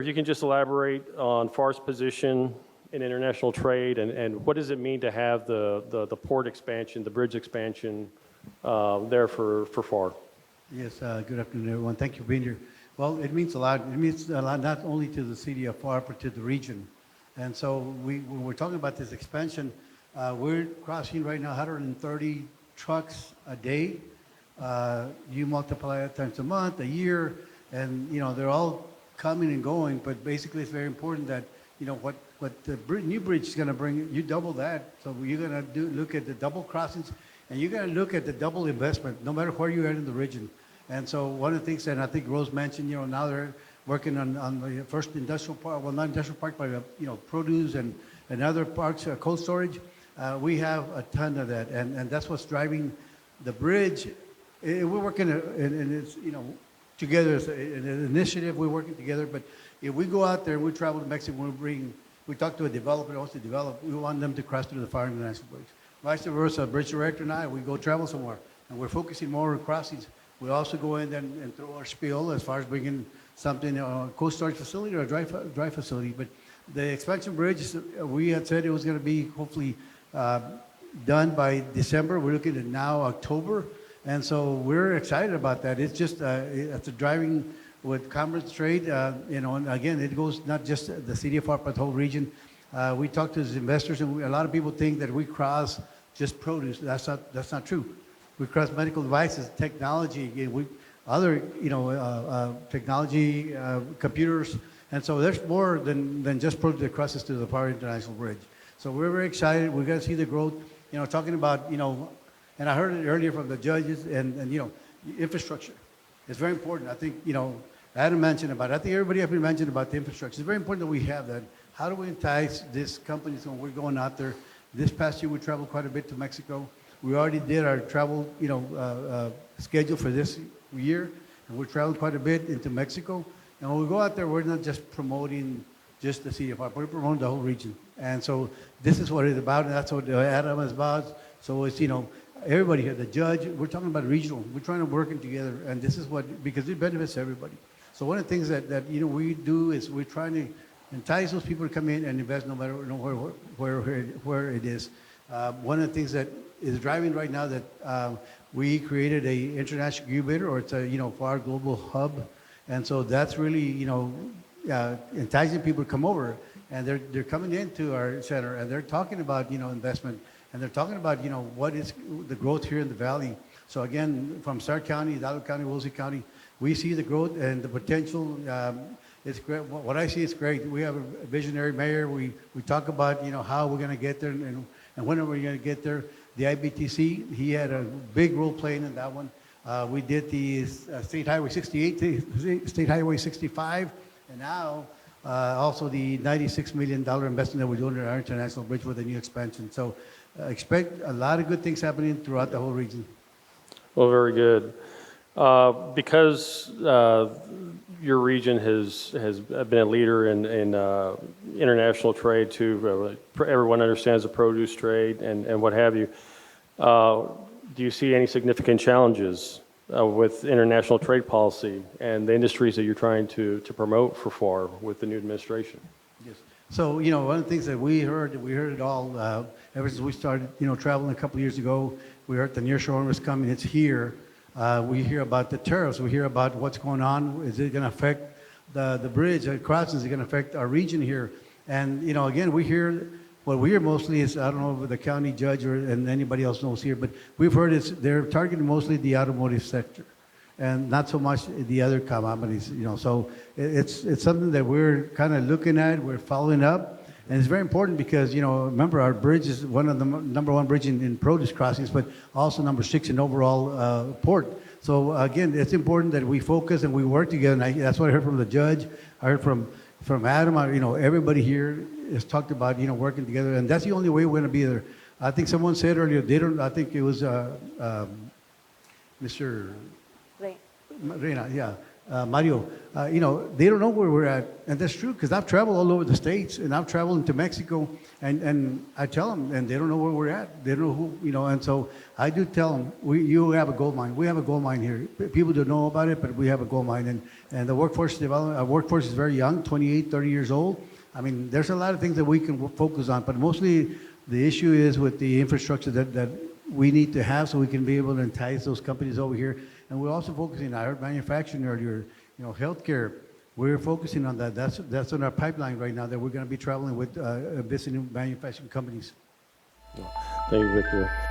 If you can just elaborate on Pharr's position in international trade and what does it mean to have the port expansion, the bridge expansion there for Pharr? Yes, good afternoon, everyone. Thank you for being here. Well, it means a lot. It means a lot not only to the city of Pharr, but to the region. And so when we're talking about this expansion, we're crossing right now 130 trucks a day. You multiply that times a month, a year, and they're all coming and going. But basically, it's very important that what the new bridge is going to bring. You double that, so you're going to look at the double crossings, and you're going to look at the double investment, no matter where you are in the region. And so one of the things that I think Rose mentioned, now they're working on the first industrial park, well, not industrial park, but produce and other parks, cold storage. We have a ton of that, and that's what's driving the bridge. We're working, and it's together as an initiative. We're working together. But if we go out there and we travel to Mexico, we talk to a developer that wants to develop. We want them to cross through the Pharr International Bridge. Vice versa, bridge director and I, we go travel somewhere, and we're focusing more on crossings. We also go in and throw our spiel as far as bringing something, a cold storage facility or a dry facility. But the expansion bridge, we had said it was going to be hopefully done by December. We're looking at now October. And so we're excited about that. It's just it's a driving with commerce trade, and again, it goes not just the city of Pharr, but the whole region. We talk to investors, and a lot of people think that we cross just produce. That's not true. We cross medical devices, technology, other technology, computers, and so there's more than just produce that crosses to the Pharr International Bridge. So we're very excited. We're going to see the growth. Talking about and I heard it earlier from the judges and infrastructure. It's very important. I think Adam mentioned about it. I think everybody has been mentioned about the infrastructure. It's very important that we have that. How do we entice these companies when we're going out there? This past year we traveled quite a bit to Mexico. We already did our travel schedule for this year, and we're traveling quite a bit into Mexico. And when we go out there, we're not just promoting just the city of Pharr, we're promoting the whole region. And so this is what it's about, and that's what Adam is about. So it's everybody here, the judge, we're talking about regional. We're trying to work together, and this is because it benefits everybody. So one of the things that we do is we're trying to entice those people to come in and invest no matter where it is. One of the things that is driving right now that we created a international incubator, or it's a Pharr Global Hub, and so that's really enticing people to come over, and they're coming into our center and they're talking about investment. And they're talking about, what is the growth here in the valley. So again, from Starr County, Hidalgo County, Wolsey County, we see the growth and the potential. It's great. What I see is great. We have a visionary mayor. We talk about, how we're going to get there and when are we going to get there. The IBTC, he had a big role playing in that one. We did the State Highway 68, State Highway 65, and now also the $96 million investment that we're doing in our international bridge with the new expansion. So expect a lot of good things happening throughout the whole region. Well, very good. Because your region has been a leader in international trade too, everyone understands the produce trade and what have you. Do you see any significant challenges with international trade policy and the industries that you're trying to promote for Pharr with the new administration? Yes. So, one of the things that we heard it all ever since we started, traveling a couple of years ago. We heard the nearshoring was coming. It's here. We hear about the tariffs. We hear about what's going on. Is it going to affect the bridge, the crossings? Is it going to affect our region here? And, again, what we hear mostly is, I don't know if the county judge and anybody else knows here, but we've heard they're targeting mostly the automotive sector and not so much the other commodities, So it's something that we're kind of looking at, we're following up. And it's very important because, remember, our bridge is one of the number one bridge in produce crossings, but also number 6 in overall port. So again, it's important that we focus and we work together. And that's what I heard from the judge. I heard from Adam. Everybody here has talked about, working together. And that's the only way we're going to be there. I think someone said earlier, I think it was Mr. Reina, yeah. Mario, they don't know where we're at, and that's true because I've traveled all over the states, and I've traveled into Mexico, and I tell them, and they don't know where we're at. They don't know who, and so I do tell them, you have a gold mine. We have a gold mine here. People don't know about it, but we have a gold mine, and the workforce development, our workforce is very young, 28, 30 years old. I mean, there's a lot of things that we can focus on, but mostly the issue is with the infrastructure that we need to have so we can be able to entice those companies over here. And we're also focusing, I heard manufacturing earlier, healthcare. We're focusing on that. That's on our pipeline right now that we're going to be traveling with visiting manufacturing companies. Thank you, Victor.